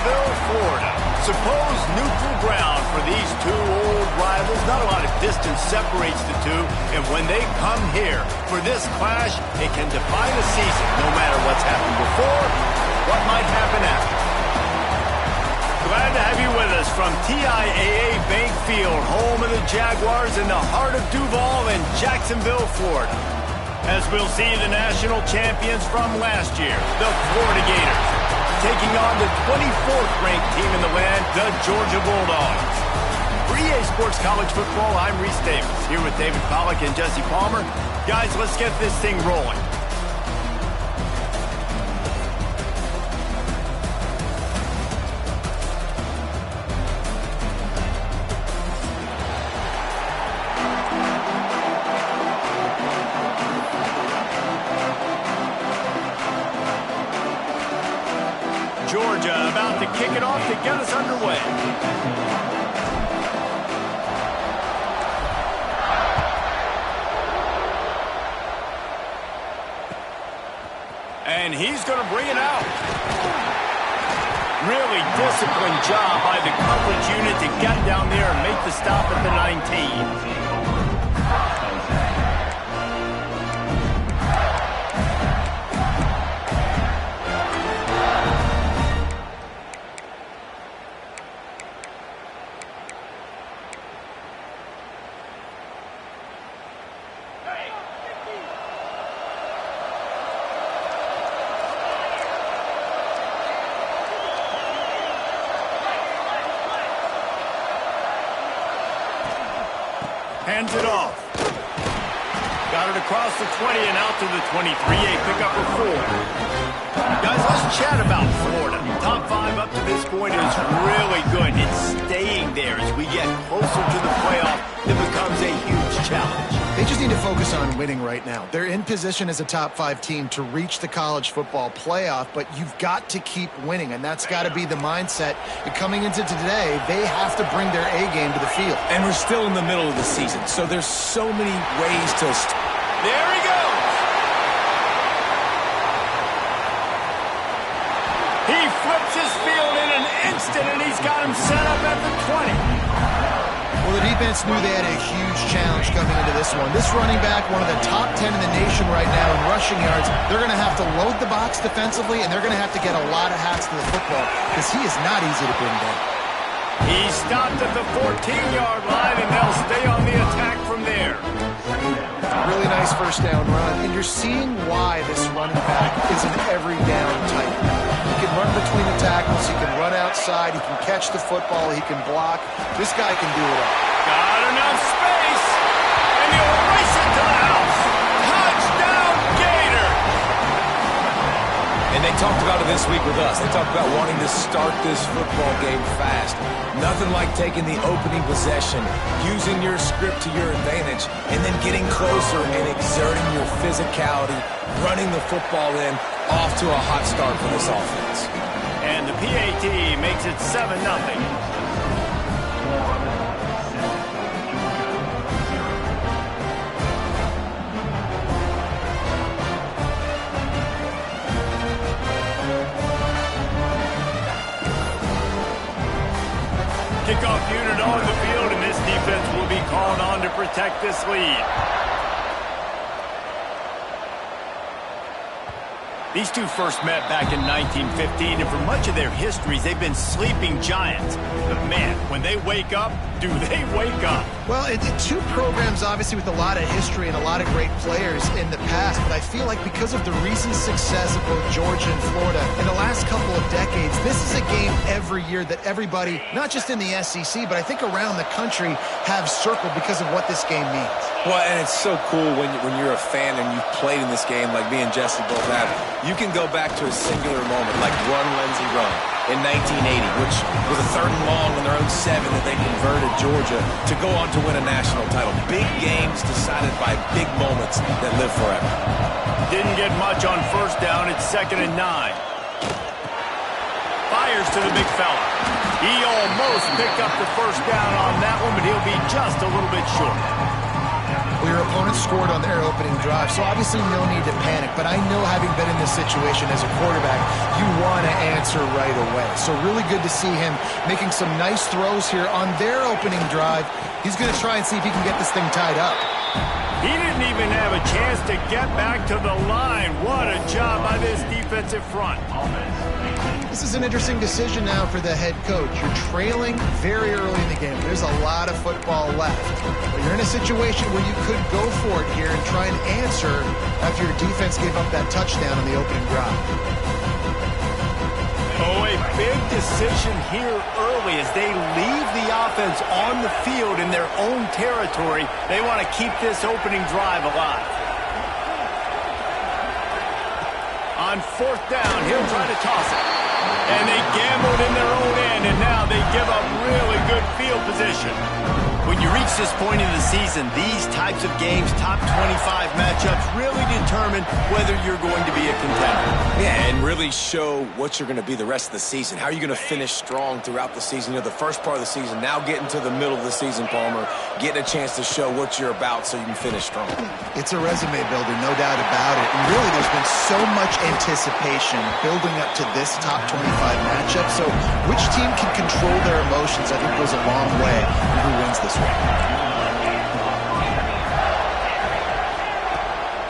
Jacksonville, Florida. Supposed neutral ground for these two old rivals. Not a lot of distance separates the two, and when they come here for this clash, it can define a season, no matter what's happened before, what might happen after. Glad to have you with us from TIAA Bank Field, home of the Jaguars in the heart of Duval and Jacksonville, Florida. As we'll see the national champions from last year, the Florida Gators, taking on the 24th ranked team in the land, the Georgia Bulldogs. For EA Sports College Football, I'm Reese Davis, here with David Pollack and Jesse Palmer. Guys, let's get this thing rolling. Georgia about to kick it off to get us underway. And he's going to bring it out. Really disciplined job by the coverage unit to get down there and make the stop at the 19. Hands it off. Got it across the 20 and out to the 23. A pickup of 4. Guys, let's chat about Florida. Top 5 up to this point is really good. It's staying there as we get closer to the playoff. It becomes a huge challenge. They just need to focus on winning right now. They're in position as a top 5 team to reach the college football playoff, but you've got to keep winning, and that's got to be the mindset. And coming into today, they have to bring their A game to the field. And we're still in the middle of the season, so there's so many ways to... There he goes! He flips his field in an instant, and he's got him set up at the 20. Well, the defense knew they had a huge challenge coming into this one. This running back, one of the top 10 in the nation right now in rushing yards, they're going to have to load the box defensively, and they're going to have to get a lot of hats to the football because he is not easy to bring down. He stopped at the 14-yard line, and they'll stay on the attack from there. Really nice first down run, and you're seeing why this running back is an every down type. He can run between the tackles, he can run outside, he can catch the football, he can block. This guy can do it all. Got enough space, and he'll race it to the house. Touchdown, Gator! And they talked about it this week with us. They talked about wanting to start this football game fast. Nothing like taking the opening possession, using your script to your advantage, and then getting closer and exerting your physicality, running the football in, off to a hot start for this offense. And the PAT makes it 7-0. Kickoff unit on the field, and this defense will be called on to protect this lead. These two first met back in 1915, and for much of their histories, they've been sleeping giants. But man, when they wake up, do they wake up? Well, two programs, obviously, with a lot of history and a lot of great players in the past, but I feel like because of the recent success of both Georgia and Florida in the last couple of decades, this is a game every year that everybody, not just in the SEC, but I think around the country, have circled because of what this game means. Well, and it's so cool when you're a fan and you've played in this game like me and Jesse both have. You can go back to a singular moment, like Run, Lindsey, Run in 1980, which was a 3rd and long on their own 7 that they converted Georgia to go on to win a national title. Big games decided by big moments that live forever. Didn't get much on first down. It's 2nd and 9. Fires to the big fella. He almost picked up the first down on that one, but he'll be just a little bit short. Well, your opponent scored on their opening drive, so obviously no need to panic. But I know, having been in this situation as a quarterback, you want to answer right away. So really good to see him making some nice throws here on their opening drive. He's going to try and see if he can get this thing tied up. He didn't even have a chance to get back to the line. What a job by this defensive front. This is an interesting decision now for the head coach. You're trailing very early in the game. There's a lot of football left. But you're in a situation where you could go for it here and try and answer after your defense gave up that touchdown on the opening drive. Oh, a big decision here early as they leave the offense on the field in their own territory. They want to keep this opening drive alive. On fourth down, he'll try to toss it. And they gambled in their own end, and now they give up really good field position. When you reach this point in the season, these types of games, top 25 matchups, really determine whether you're going to be a contender. Yeah, and really show what you're going to be the rest of the season. How are you going to finish strong throughout the season? You know, the first part of the season, now getting to the middle of the season, Palmer, getting a chance to show what you're about so you can finish strong. It's a resume builder, no doubt about it. And really, there's been so much anticipation building up to this top 25 matchup. So which team can control their emotions, I think, goes a long way in who wins this one.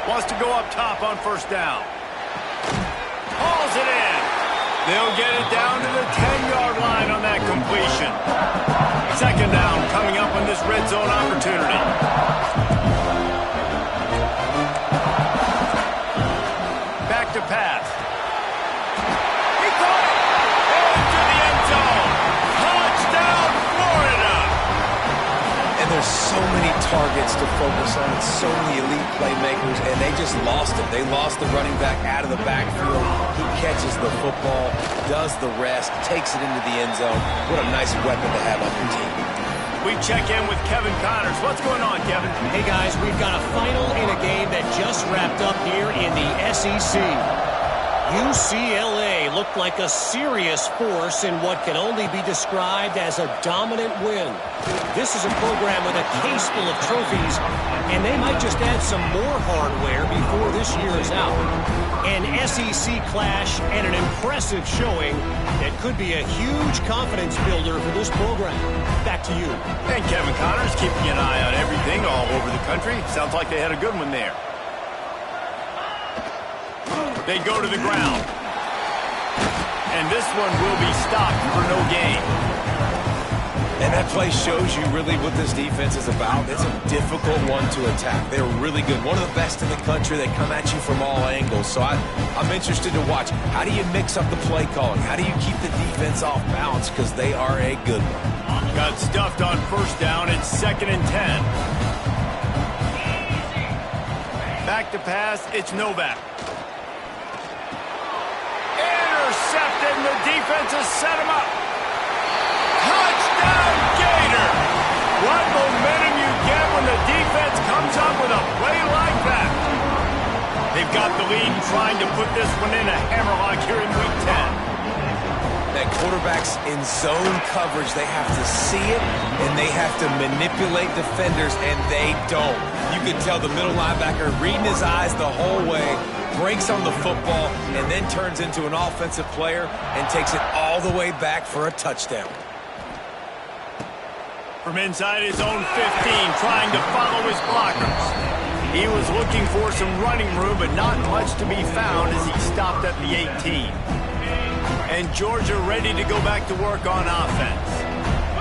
Wants to go up top on first down. Hauls it in. They'll get it down to the 10-yard line on that completion. Second down coming up on this red zone opportunity. Back to pass. He caught it. Into the end zone. Touchdown, Florida. And there's so many targets to focus on, and so many elite playmakers, and they just lost it. They lost the running back out of the backfield. He catches the football, does the rest, takes it into the end zone. What a nice weapon to have on your team. We check in with Kevin Connors. What's going on, Kevin? Hey, guys, we've got a final in a game that just wrapped up here in the SEC. UCLA looked like a serious force in what can only be described as a dominant win. This is a program with a case full of trophies, and they might just add some more hardware before this year is out. An SEC clash and an impressive showing that could be a huge confidence builder for this program. Back to you. And Kevin Connors keeping an eye on everything all over the country. Sounds like they had a good one there. They go to the ground. And this one will be stopped for no gain. And that play shows you really what this defense is about. It's a difficult one to attack. They're really good. One of the best in the country. They come at you from all angles. So I'm interested to watch. How do you mix up the play calling? How do you keep the defense off balance? Because they are a good one. Got stuffed on first down. It's 2nd and 10. Back to pass. It's Novak. Intercepted, and the defense has set him up. Touchdown, Gator! What momentum you get when the defense comes up with a play like that. They've got the lead, trying to put this one in a hammerlock here in Week 10. That quarterbacks in zone coverage, they have to see it, and they have to manipulate defenders, and they don't. You can tell the middle linebacker reading his eyes the whole way, breaks on the football, and then turns into an offensive player and takes it all the way back for a touchdown. From inside his own 15, trying to follow his blockers. He was looking for some running room, but not much to be found as he stopped at the 18. And Georgia ready to go back to work on offense.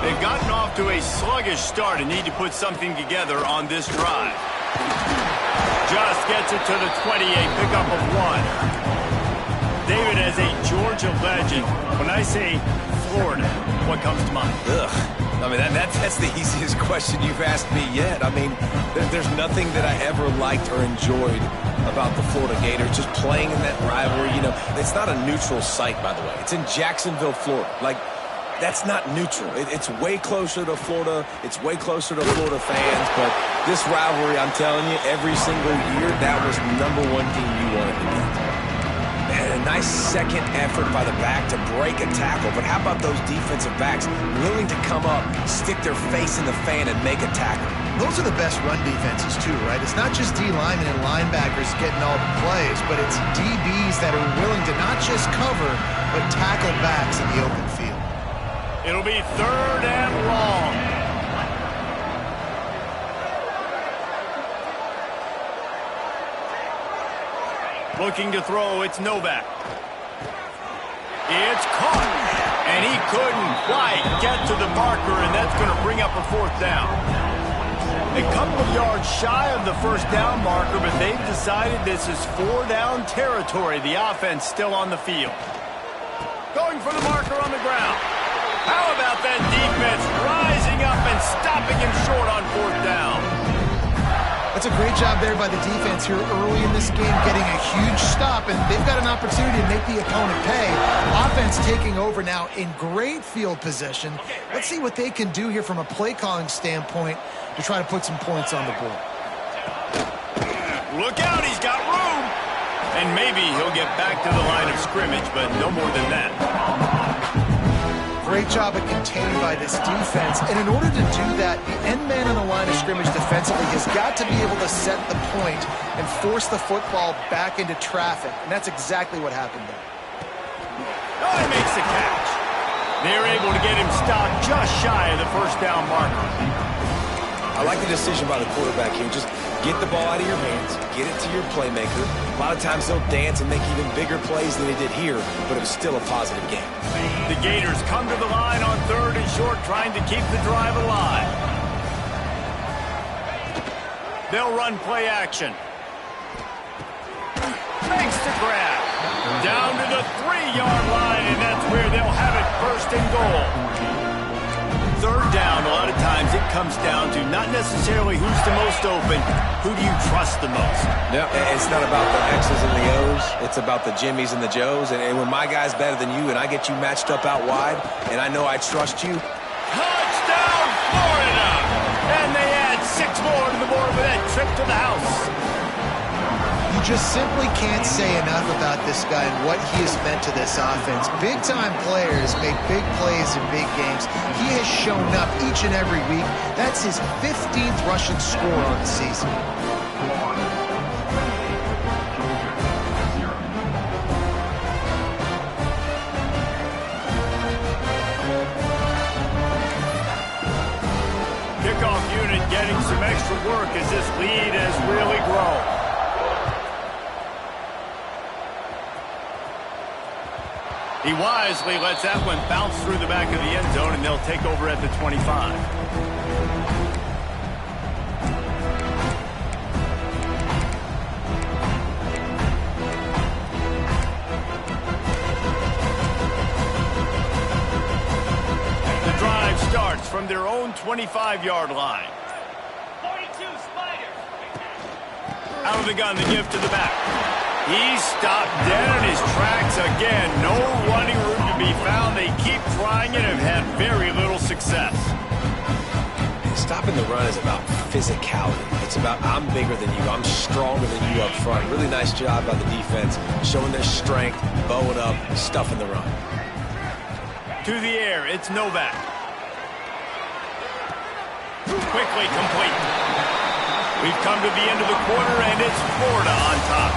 They've gotten off to a sluggish start and need to put something together on this drive. Just gets it to the 28, pickup of 1. David, as a Georgia legend, when I say Florida, what comes to mind? Ugh. I mean, that's the easiest question you've asked me yet. I mean, there's nothing that I ever liked or enjoyed about the Florida Gators, just playing in that rivalry. You know, it's not a neutral site, by the way. It's in Jacksonville, Florida. Like, that's not neutral. It's way closer to Florida. It's way closer to Florida fans. But this rivalry, I'm telling you, every single year, that was the #1 team you wanted to beat. And a nice second effort by the back to break a tackle. But how about those defensive backs willing to come up, stick their face in the fan, and make a tackle? those are the best run defenses too, right? It's not just D linemen and linebackers getting all the plays, but it's DBs that are willing to not just cover, but tackle backs in the open field. It'll be 3rd and long. Looking to throw, it's Novak. It's caught, and he couldn't quite get to the marker, and that's going to bring up a 4th down. A couple of yards shy of the 1st down marker, but they've decided this is 4-down territory. The offense still on the field. Going for the marker on the ground. How about that defense rising up and stopping him short on 4th down? That's a great job there by the defense here early in this game, getting a huge stop, and they've got an opportunity to make the opponent pay. Offense taking over now in great field position. Let's see what they can do here from a play calling standpoint to try to put some points on the board. Look out, he's got room. And maybe he'll get back to the line of scrimmage, but no more than that. Great job of containing by this defense. And in order to do that, the end man on the line of scrimmage defensively has got to be able to set the point and force the football back into traffic. And that's exactly what happened there. Oh, he makes the catch. They're able to get him stopped just shy of the 1st down marker. I like the decision by the quarterback here. Just get the ball out of your hands, get it to your playmaker. A lot of times they'll dance and make even bigger plays than they did here, but it was still a positive game. The Gators come to the line on 3rd and short, trying to keep the drive alive. They'll run play action. Makes the grab. Down to the 3-yard line, and that's where they'll have it 1st and goal. 3rd down, a lot of times it comes down to not necessarily who's the most open, who do you trust the most? No, it's not about the X's and the O's. It's about the Jimmys and the Joes. And when my guy's better than you and I get you matched up out wide, and I know I trust you. Touchdown, Florida! And they add 6 more to the board with that trip to the house. You just simply can't say enough about this guy and what he has meant to this offense. Big-time players make big plays in big games. He has shown up each and every week. That's his 15th rushing score on the season. Kickoff unit getting some extra work as this lead has really grown. He wisely lets that one bounce through the back of the end zone, and they'll take over at the 25. The drive starts from their own 25-yard line. 42 Spider. Out of the gun, the give to the back. He's stopped dead in his tracks again. No running room to be found. They keep trying it and have had very little success. Stopping the run is about physicality. It's about I'm bigger than you. I'm stronger than you up front. Really nice job by the defense, showing their strength, bowing up, stuffing the run. To the air, it's Novak. Quickly complete. We've come to the end of the quarter, and it's Florida on top.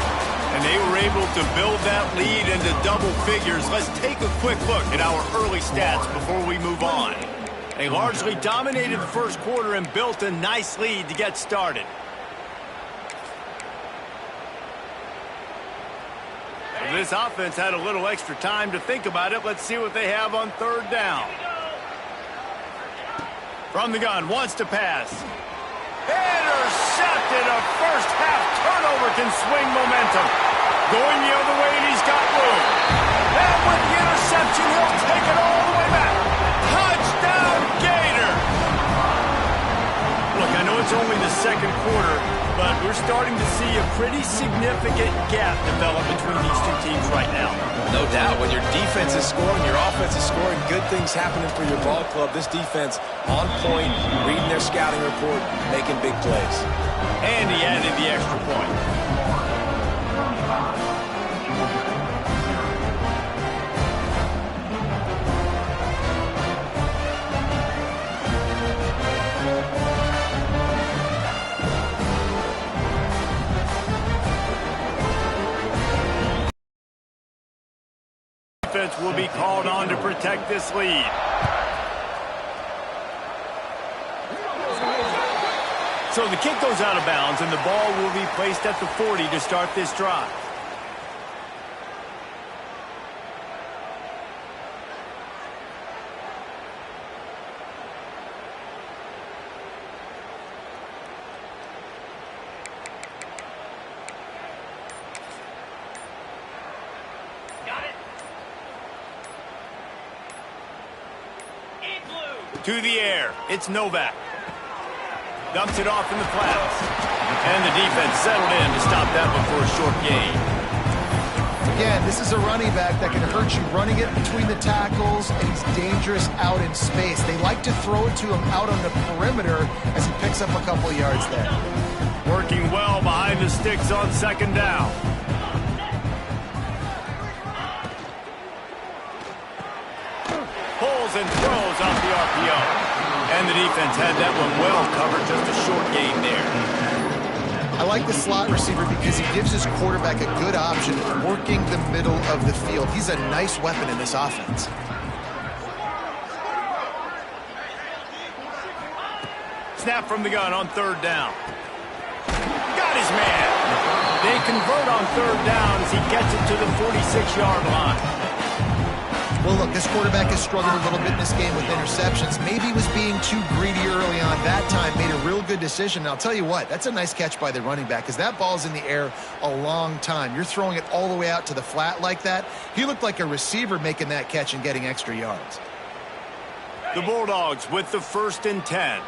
And they were able to build that lead into double figures. Let's take a quick look at our early stats before we move on. They largely dominated the 1st quarter and built a nice lead to get started. This offense had a little extra time to think about it. Let's see what they have on 3rd down. From the gun, wants to pass. Intercepted. A first-half turnover can swing momentum. Going the other way, and he's got room. And with the interception, he'll take it all the way back. Touchdown, Gator! Look, I know it's only the 2nd quarter, but we're starting to see a pretty significant gap develop between these two teams right now. No doubt. When your defense is scoring, your offense is scoring, good things happening for your ball club. This defense on point, reading their scouting report, making big plays. And he added the extra point. defense will be called on to protect this lead. So the kick goes out of bounds, and the ball will be placed at the 40 to start this drive. To the air, it's Novak. Dumps it off in the flats. And the defense settled in to stop that one for a short gain. Again, this is a running back that can hurt you running it between the tackles, and he's dangerous out in space. They like to throw it to him out on the perimeter as he picks up a couple of yards there. Working well behind the sticks on second down. Pulls and throws off the RPO. And the defense had that one well covered, just a short gain there. I like the slot receiver because he gives his quarterback a good option of working the middle of the field. He's a nice weapon in this offense. Snap from the gun on third down. Got his man. They convert on third down as he gets it to the 46-yard line. Well, look, this quarterback has struggled a little bit in this game with interceptions. Maybe he was being too greedy early on. That time made a real good decision. And I'll tell you what, that's a nice catch by the running back because that ball's in the air a long time. You're throwing it all the way out to the flat like that. He looked like a receiver making that catch and getting extra yards. The Bulldogs with the 1st and 10.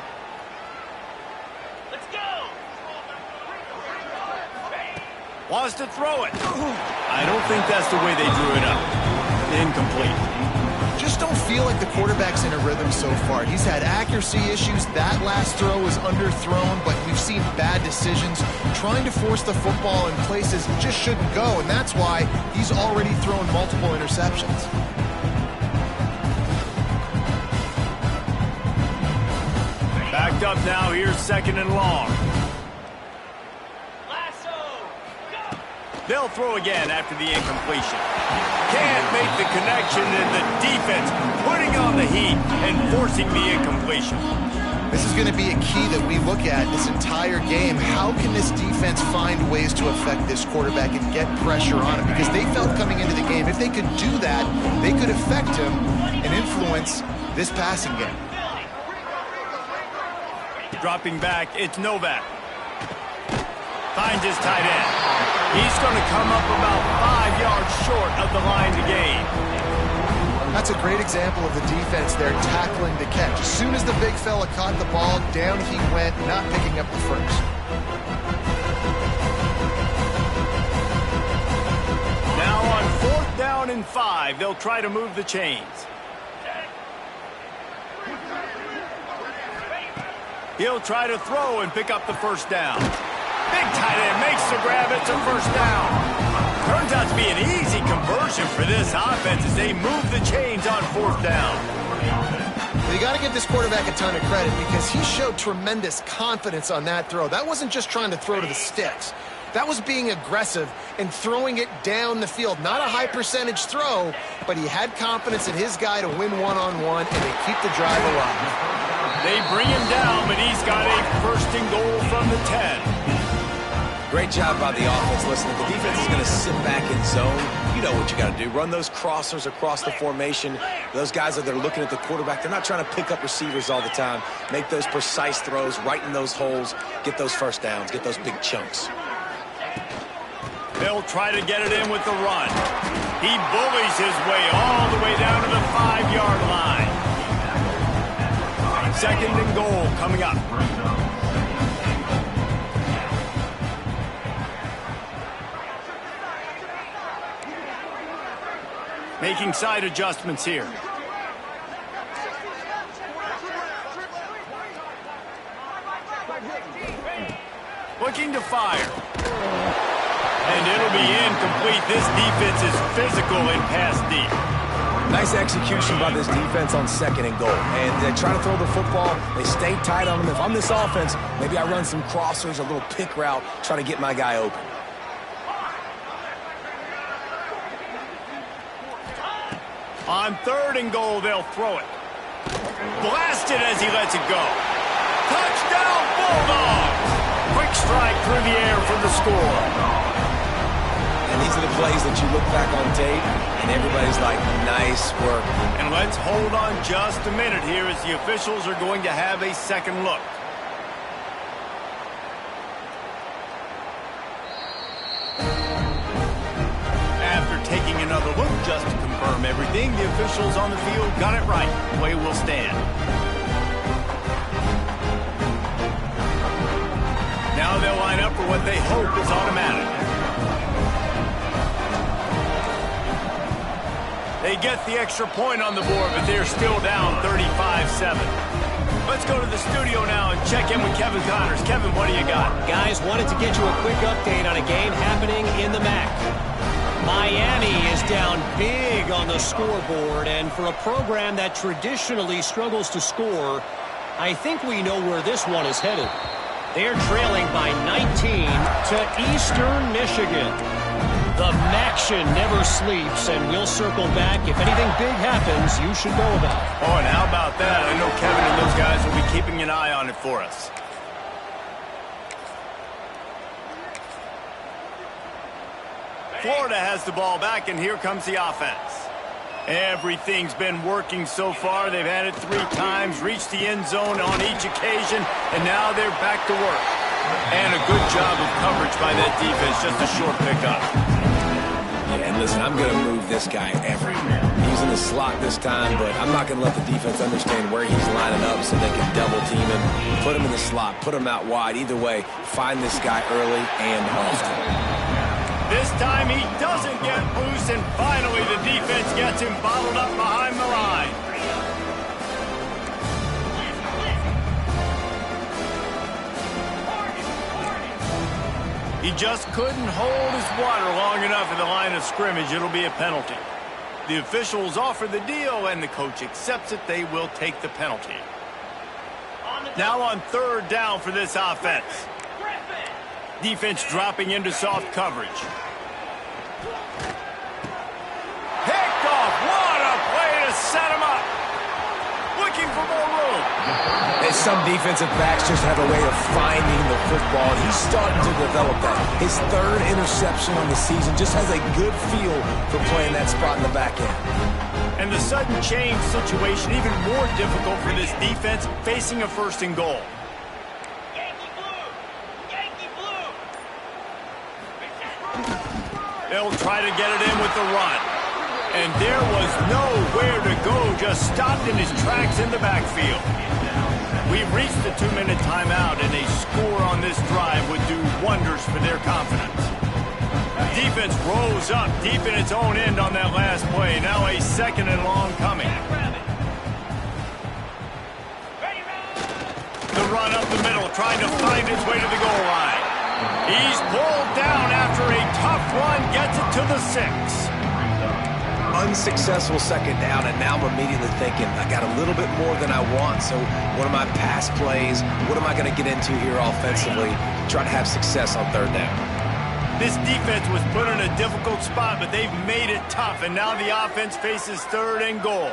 Let's go! Wants to throw it. I don't think that's the way they drew it up. Incomplete. Just don't feel like the quarterback's in a rhythm so far. He's had accuracy issues. That last throw was underthrown, but we've seen bad decisions trying to force the football in places it just shouldn't go, and that's why he's already thrown multiple interceptions. Backed up now. Here's 2nd and long. They'll throw again after the incompletion. Can't make the connection, and the defense putting on the heat and forcing the incompletion. This is going to be a key that we look at this entire game. How can this defense find ways to affect this quarterback and get pressure on him? Because they felt coming into the game, if they could do that, they could affect him and influence this passing game. Dropping back, it's Novak. Finds his tight end. He's going to come up about 5 yards short of the line to gain. That's a great example of the defense there tackling the catch. As soon as the big fella caught the ball, down he went, not picking up the first. Now on 4th down and 5, they'll try to move the chains. He'll try to throw and pick up the first down. Big tight end makes the grab. It's a first down. Turns out to be an easy conversion for this offense as they move the chains on 4th down. You got to give this quarterback a ton of credit because he showed tremendous confidence on that throw. That wasn't just trying to throw to the sticks. That was being aggressive and throwing it down the field. Not a high percentage throw, but he had confidence in his guy to win one-on-one, and they keep the drive alive. They bring him down, but he's got a 1st and goal from the 10. Great job by the offense. Listen, the defense is going to sit back in zone. You know what you got to do. Run those crossers across the formation. Those guys are there looking at the quarterback. They're not trying to pick up receivers all the time. Make those precise throws, right in those holes, get those first downs, get those big chunks. They'll try to get it in with the run. He bullies his way all the way down to the 5-yard line. 2nd and goal coming up. Making side adjustments here. Looking to fire. And it'll be incomplete. This defense is physical and pass deep. Nice execution by this defense on 2nd and goal. And they try to throw the football. They stay tight on them. If I'm this offense, maybe I run some crossers, a little pick route, try to get my guy open. On 3rd and goal, they'll throw it. Blasted as he lets it go. Touchdown, Bulldogs! Quick strike through the air for the score. And these are the plays that you look back on tape, and everybody's like, nice work. And let's hold on just a minute here as the officials are going to have a second look. After taking another look just to confirm everything, the officials on the field got it right. Play will stand. Now they'll line up for what they hope is automatic. They get the extra point on the board, but they're still down 35-7. Let's go to the studio now and check in with Kevin Connors. Kevin, what do you got? Guys, wanted to get you a quick update on a game happening in the MAC. Miami is down big on the scoreboard, and for a program that traditionally struggles to score, I think we know where this one is headed. They're trailing by 19 to Eastern Michigan. The Maction never sleeps, and we'll circle back. If anything big happens, you should know about it. Oh, and how about that? I know Kevin and those guys will be keeping an eye on it for us. Florida has the ball back, and here comes the offense. Everything's been working so far. They've had it 3 times, reached the end zone on each occasion, and now they're back to work. And a good job of coverage by that defense, just a short pickup. Yeah, and listen, I'm going to move this guy everywhere. He's in the slot this time, but I'm not going to let the defense understand where he's lining up so they can double team him, put him in the slot, put him out wide. Either way, find this guy early and often. This time he doesn't get loose, and finally the defense gets him bottled up behind the line. He just couldn't hold his water long enough in the line of scrimmage. It'll be a penalty. The officials offer the deal, and the coach accepts it. They will take the penalty. Now on 3rd down for this offense. Defense dropping into soft coverage. Picked off. What a play to set him up. Looking for more room. And some defensive backs just have a way of finding the football. He's starting to develop that. His 3rd interception on the season just has a good feel for playing that spot in the back end. And the sudden change situation even more difficult for this defense facing a 1st and goal. They'll try to get it in with the run. And there was nowhere to go, just stopped in his tracks in the backfield. We've reached the 2-minute timeout, and a score on this drive would do wonders for their confidence. Defense rose up deep in its own end on that last play. Now a 2nd and long coming. The run up the middle, trying to find its way to the goal line. He's pulled down after a tough run, gets it to the 6. Unsuccessful 2nd down, and now I'm immediately thinking, I got a little bit more than I want, so what are my pass plays? What am I going to get into here offensively to try to have success on 3rd down? This defense was put in a difficult spot, but they've made it tough, and now the offense faces 3rd and goal.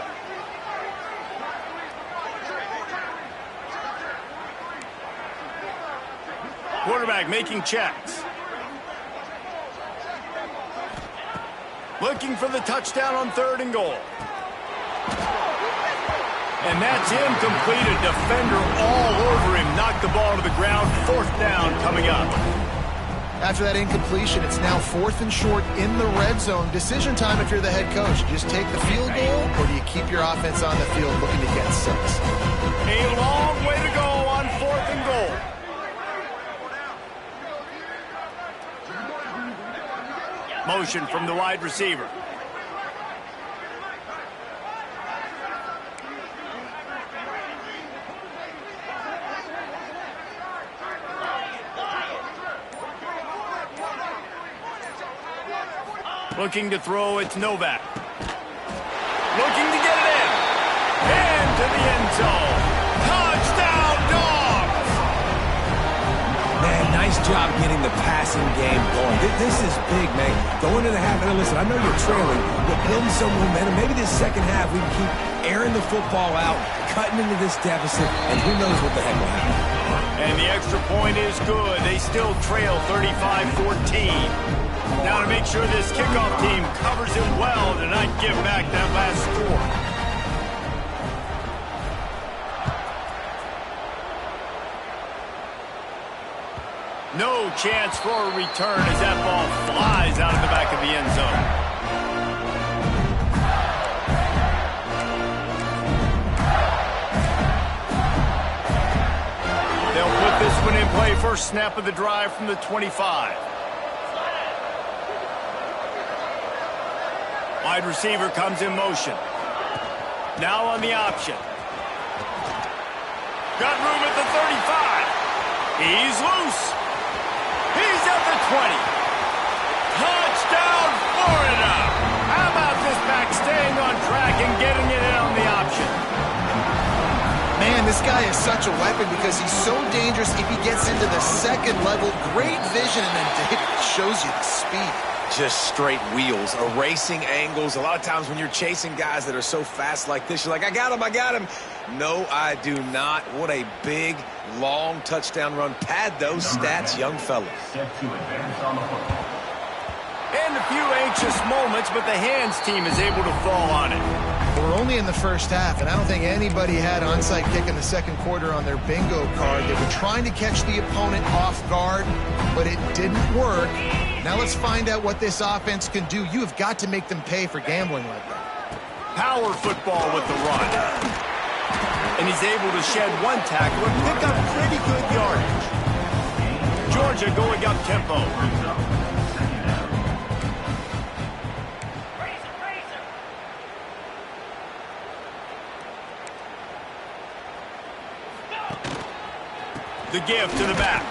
Quarterback making checks. Looking for the touchdown on 3rd and goal. And that's incomplete. A defender all over him. Knocked the ball to the ground. 4th down coming up. After that incompletion, it's now 4th and short in the red zone. Decision time if you're the head coach. Just take the field goal, or do you keep your offense on the field looking to get 6? A long way to go on 4th and goal. Motion from the wide receiver. Looking to throw, it's Novak. Looking to get it in. Into the end zone. Touchdown, Dogs! Man, Nice job getting the passing game going. This is big, man. Going into the half, and listen, I know you're trailing, but building some momentum. Maybe this second half we can keep airing the football out, cutting into this deficit, and who knows what the heck will happen. And the extra point is good. They still trail 35-14. Now to make sure this kickoff team covers it well to not give back that last score. No chance for a return as that ball flies out of the back of the end zone. They'll put this one in play. First snap of the drive from the 25. Wide receiver comes in motion. Now on the option. Got room at the 35. He's loose. He's at the 20. Touchdown, Florida. How about this back staying on track and getting it in on the option? Man, this guy is such a weapon because he's so dangerous if he gets into the second level. Great vision, and then David shows you the speed. Just straight wheels, erasing angles. A lot of times when you're chasing guys that are so fast like this, you're like, I got him, I got him. No, I do not. What a big, long touchdown run. Pad those stats, young fellas. And a few anxious moments, but the hands team is able to fall on it. We're only in the first half, and I don't think anybody had onside kick in the second quarter on their bingo card. They were trying to catch the opponent off guard, but it didn't work. Now let's find out what this offense can do. You have got to make them pay for gambling like that. Power football with the run. And he's able to shed one tackle and pick up pretty good yardage. Georgia going up tempo. The give to the back.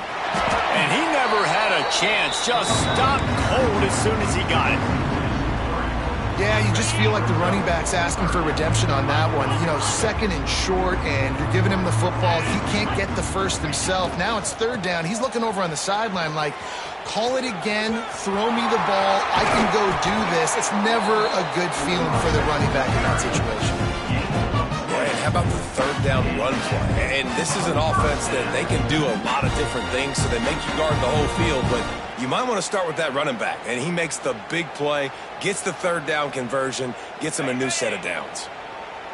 And he never had a chance. Just stopped cold as soon as he got it. Yeah, you just feel like the running back's asking for redemption on that one. You know, second and short, and you're giving him the football. He can't get the first himself. Now it's third down. He's looking over on the sideline like, call it again, throw me the ball, I can go do this. It's never a good feeling for the running back in that situation. And how about the third down run play? And this is an offense that they can do a lot of different things, so they make you guard the whole field, but you might want to start with that running back. And he makes the big play, gets the third down conversion, gets him a new set of downs.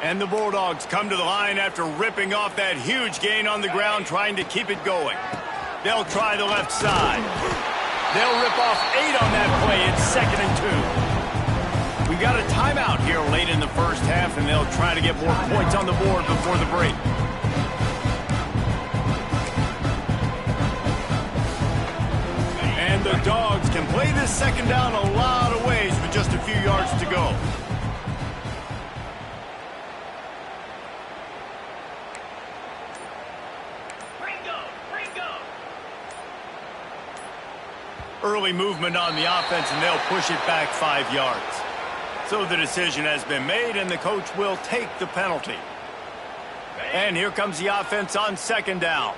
And the Bulldogs come to the line after ripping off that huge gain on the ground, trying to keep it going. They'll try the left side. They'll rip off 8 on that play. It's 2nd and 2. We've got a timeout here late in the first half, and they'll try to get more points on the board before the break. And the Dogs can play this second down a lot of ways with just a few yards to go. Early movement on the offense, and they'll push it back 5 yards. So the decision has been made, and the coach will take the penalty. And here comes the offense on second down.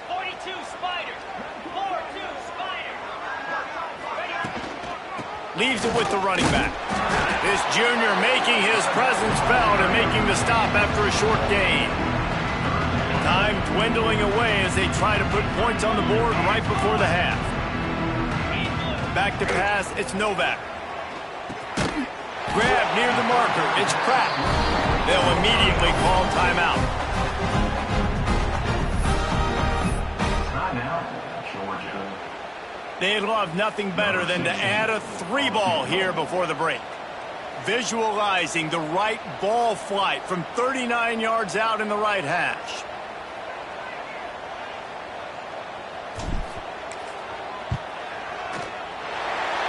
42 Spiders. 4-2 Spiders. Leaves it with the running back. This junior making his presence felt and making the stop after a short gain. Time dwindling away as they try to put points on the board right before the half. Back to pass, it's Novak. Grab near the marker, it's Pratt. They'll immediately call timeout. They'd love nothing better than to add a 3-ball here before the break. Visualizing the right ball flight from 39 yards out in the right hash.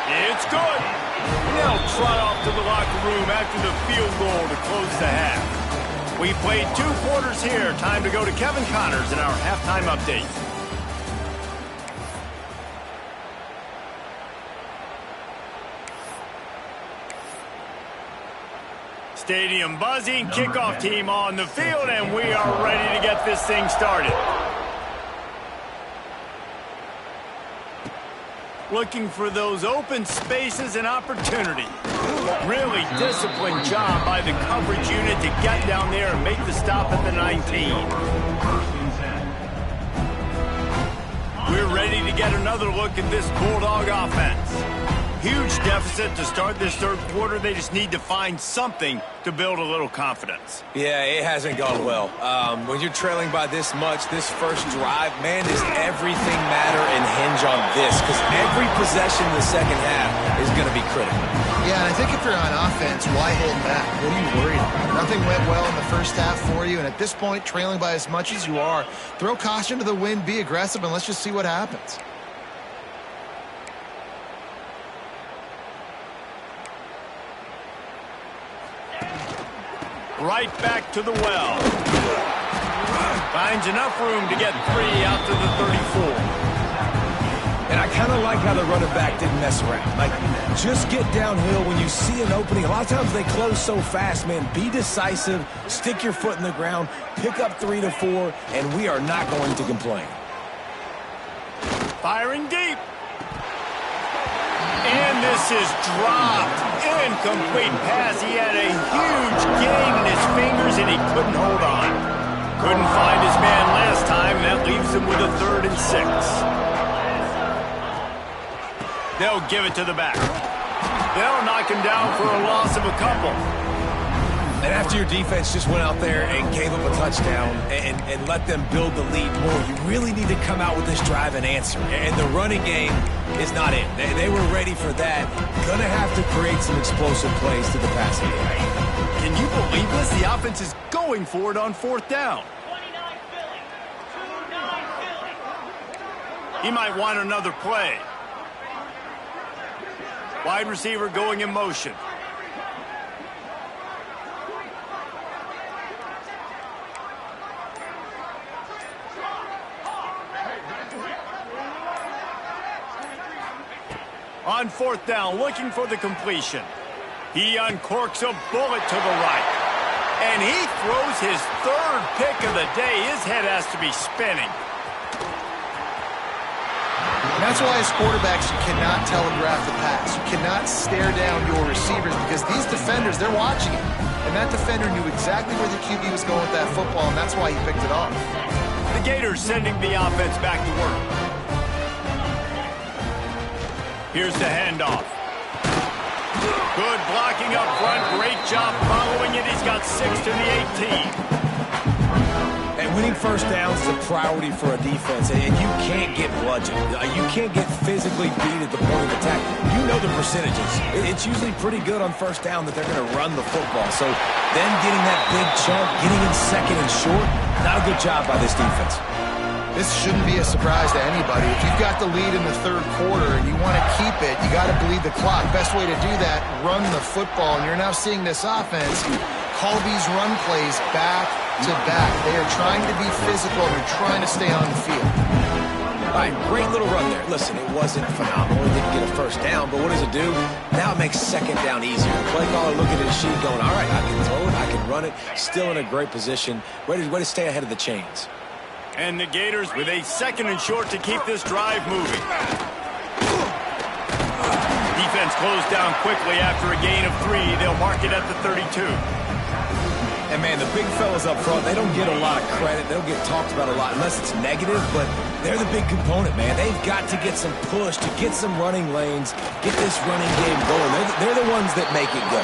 It's good. They'll trot off to the locker room after the field goal to close the half. We played 2 quarters here. Time to go to Kevin Connors in our halftime update. Stadium buzzing, kickoff team on the field, and we are ready to get this thing started. looking for those open spaces and opportunity. Really disciplined job by the coverage unit to get down there and make the stop at the 19. We're ready to get another look at this Bulldog offense. Huge deficit to start this third quarter. They just need to find something to build a little confidence. Yeah, it hasn't gone well. When you're trailing by this much, this first drive, man, does everything matter and hinge on this? Because every possession in the second half is going to be critical. Yeah, and I think if you're on offense, why hold back? What are you worried about? Nothing went well in the first half for you, and at this point, trailing by as much as you are, throw caution to the wind, be aggressive, and let's just see what happens. Right back to the well. Finds enough room to get 3 out to the 34. And I kind of like how the running back didn't mess around. Like, just get downhill when you see an opening. A lot of times they close so fast, man. Be decisive, stick your foot in the ground, pick up 3 to 4, and we are not going to complain. Firing deep. And this is dropped. Incomplete pass. He had a huge gain in his fingers, and he couldn't hold on. Couldn't find his man last time. That leaves him with a 3rd and 6. They'll give it to the back. They'll knock him down for a loss of a couple. And after your defense just went out there and gave up a touchdown and let them build the lead more, you really need to come out with this drive and answer. And the running game is not in. They were ready for that. Going to have to create some explosive plays to the passing game. Can you believe this? The offense is going for it on 4th down. 29 Philly. 2-9 Philly. He might want another play. Wide receiver going in motion. On 4th down, looking for the completion. He uncorks a bullet to the right. And he throws his 3rd pick of the day. His head has to be spinning. And that's why as quarterbacks, you cannot telegraph the pass. You cannot stare down your receivers because these defenders, they're watching it. And that defender knew exactly where the QB was going with that football, and that's why he picked it off. The Gators sending the offense back to work. Here's the handoff. Good blocking up front. Great job following it. He's got 6 to the 18. And winning first downs is a priority for a defense, and you can't get bludgeoned. You can't get physically beat at the point of attack. You know the percentages. It's usually pretty good on first down that they're going to run the football. So them getting that big chunk, getting in 2nd and short, not a good job by this defense. This shouldn't be a surprise to anybody. If you've got the lead in the 3rd quarter and you want to keep it, you got to bleed the clock. Best way to do that, run the football. And you're now seeing this offense call these run plays back to back. They are trying to be physical. They're trying to stay on the field. All right, great little run there. Listen, it wasn't phenomenal. It didn't get a first down, but what does it do? Now it makes 2nd down easier. The play caller looking at his sheet going, all right, I can throw it, I can run it. Still in a great position. Way to stay ahead of the chains. And the Gators with a 2nd and short to keep this drive moving. Defense closed down quickly after a gain of 3. They'll mark it at the 32. And, man, the big fellas up front, they don't get a lot of credit. They don't get talked about a lot unless it's negative, but they're the big component, man. They've got to get some push, to get some running lanes, get this running game going. They're the ones that make it go.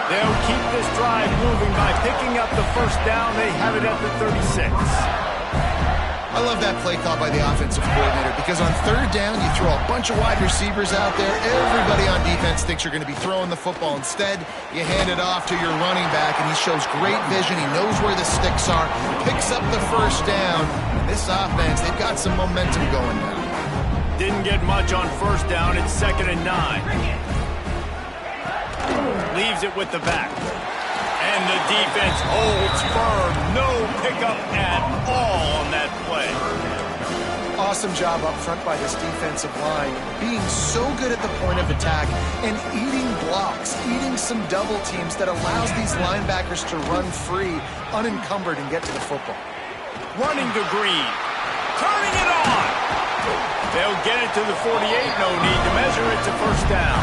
They'll keep this drive moving by picking up the first down. They have it at the 36. I love that play call by the offensive coordinator because on 3rd down, you throw a bunch of wide receivers out there. Everybody on defense thinks you're going to be throwing the football. Instead, you hand it off to your running back, and he shows great vision. He knows where the sticks are, picks up the first down. And this offense, they've got some momentum going now. Didn't get much on first down. It's 2nd and 9. Leaves it with the back. And the defense holds firm. No pickup at all on that play. Awesome job up front by this defensive line, being so good at the point of attack and eating blocks, eating some double teams that allows these linebackers to run free, unencumbered, and get to the football. Running to Green. Turning it on. They'll get it to the 48. No need to measure it to first down.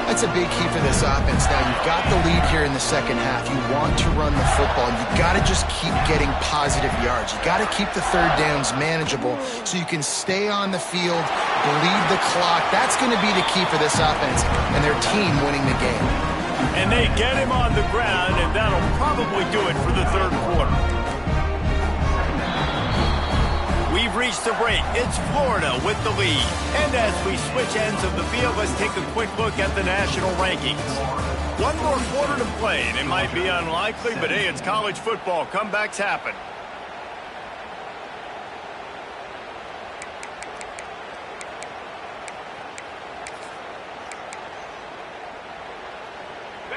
That's a big key for this offense. Now, you've got the lead here in the second half. You want to run the football. You've got to just keep getting positive yards. You've got to keep the third downs manageable so you can stay on the field, bleed the clock. That's going to be the key for this offense and their team winning the game. And they get him on the ground, and that'll probably do it for the third quarter. We've reached the break. It's Florida with the lead. And as we switch ends of the field, let's take a quick look at the national rankings. One more quarter to play, and it might be unlikely, but hey, it's college football. Comebacks happen.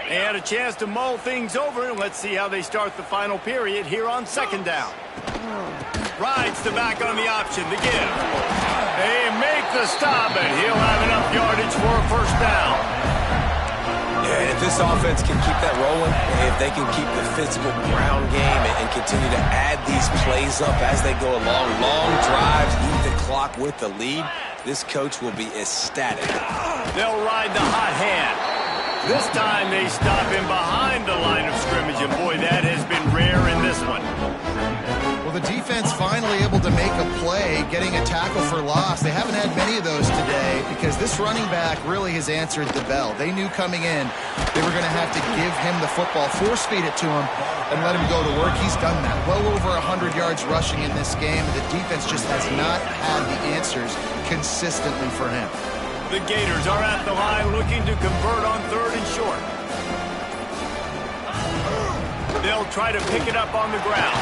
They had a chance to mull things over, and let's see how they start the final period here on second down. Rides the back on the option to give. They make the stop, and he'll have enough yardage for a first down. Yeah, and if this offense can keep that rolling, if they can keep the physical ground game and continue to add these plays up as they go along, long drives, eat the clock with the lead, this coach will be ecstatic. They'll ride the hot hand. This time they stop him behind the line of scrimmage, and boy, that has been rare in this one. Well, the defense finally able to make a play, getting a tackle for loss. They haven't had many of those today because this running back really has answered the bell. They knew coming in they were going to have to give him the football, force feed it to him, and let him go to work. He's done that. Well over 100 yards rushing in this game. The defense just has not had the answers consistently for him. The Gators are at the line looking to convert on third and short. They'll try to pick it up on the ground.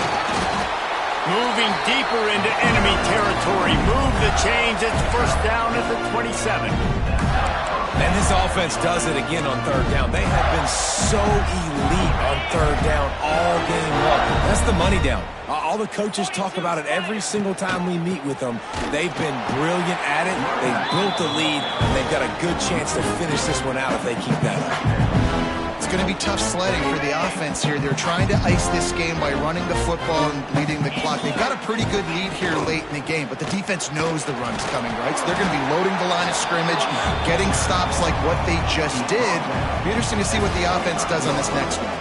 Moving deeper into enemy territory. Move the chains. It's first down at the 27. And this offense does it again on third down. They have been so elite on third down all game long. That's the money down. All the coaches talk about it every single time we meet with them. They've been brilliant at it. They've built the lead, and they've got a good chance to finish this one out if they keep that up. It's going to be tough sledding for the offense here. They're trying to ice this game by running the football and leading the clock. They've got a pretty good lead here late in the game, but the defense knows the run's coming, right? So they're going to be loading the line of scrimmage, getting stops like what they just did. It'll be interesting to see what the offense does on this next one.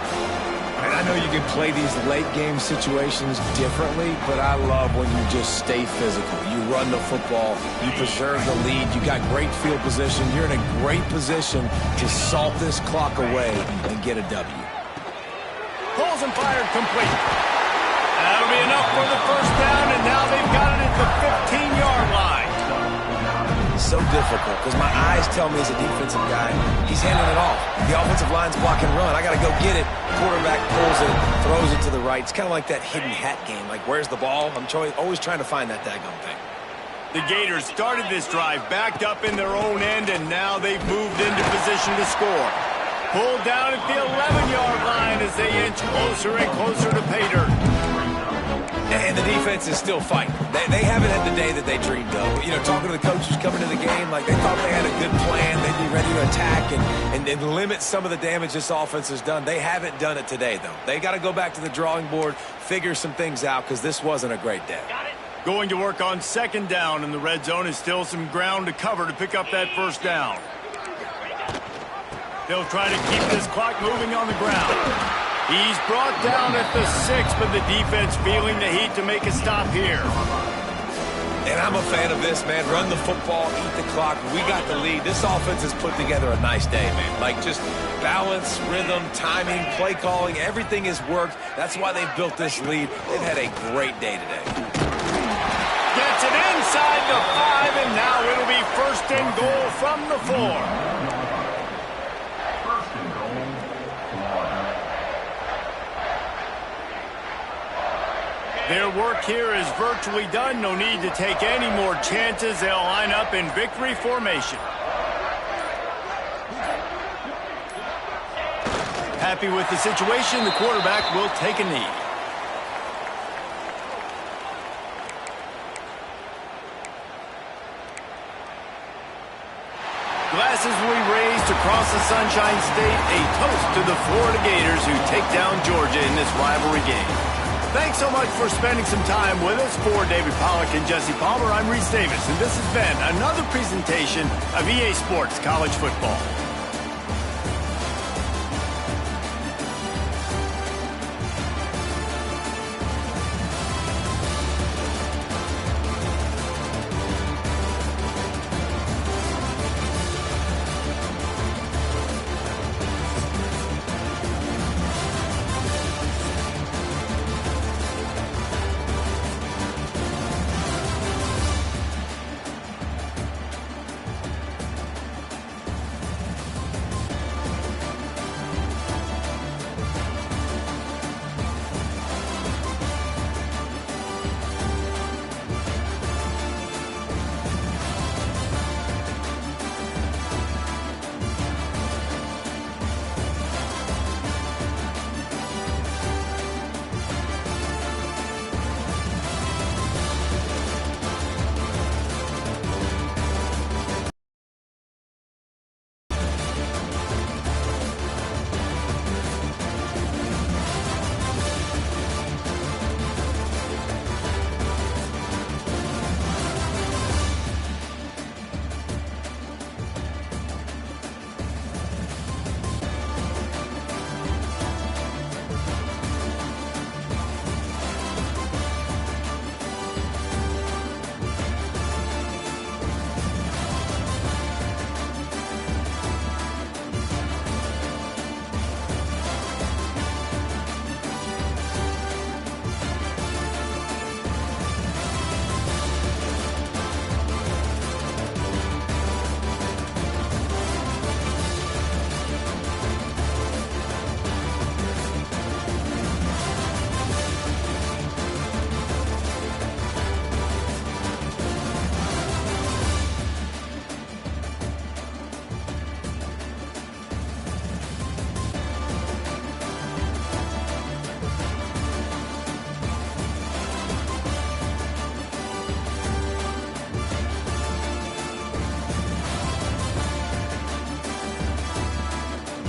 And I know you can play these late game situations differently, but I love when you just stay physical. You run the football, you preserve the lead, you got great field position, you're in a great position to salt this clock away and get a W. Pulls and fired complete. That'll be enough for the first down, and now they've got it at the 15-yard line. So difficult because my eyes tell me as a defensive guy, he's handing it off. The offensive line's block and run. I got to go get it. Quarterback pulls it, throws it to the right. It's kind of like that hidden hat game. Like, where's the ball? I'm always trying to find that daggone thing. The Gators started this drive backed up in their own end, and now they've moved into position to score. Pulled down at the 11-yard line as they inch closer and closer to pay dirt. And the defense is still fighting. They haven't had the day that they dreamed of. You know, talking to the coaches coming to the game, like they thought they had a good plan. They'd be ready to attack and limit some of the damage this offense has done. They haven't done it today, though. They got to go back to the drawing board, figure some things out, because this wasn't a great day. Going to work on second down in the red zone is still some ground to cover to pick up that first down. They'll try to keep this clock moving on the ground. He's brought down at the 6, but the defense feeling the heat to make a stop here. And I'm a fan of this, man. Run the football, eat the clock. We got the lead. This offense has put together a nice day, man. Like, just balance, rhythm, timing, play calling, everything has worked. That's why they've built this lead. They've had a great day today. Gets it inside the 5, and now it'll be first and goal from the 4. Their work here is virtually done. No need to take any more chances. They'll line up in victory formation. Happy with the situation, the quarterback will take a knee. Glasses will be raised across the Sunshine State, a toast to the Florida Gators who take down Georgia in this rivalry game. Thanks so much for spending some time with us. For David Pollack and Jesse Palmer, I'm Reese Davis, and this has been another presentation of EA Sports College Football.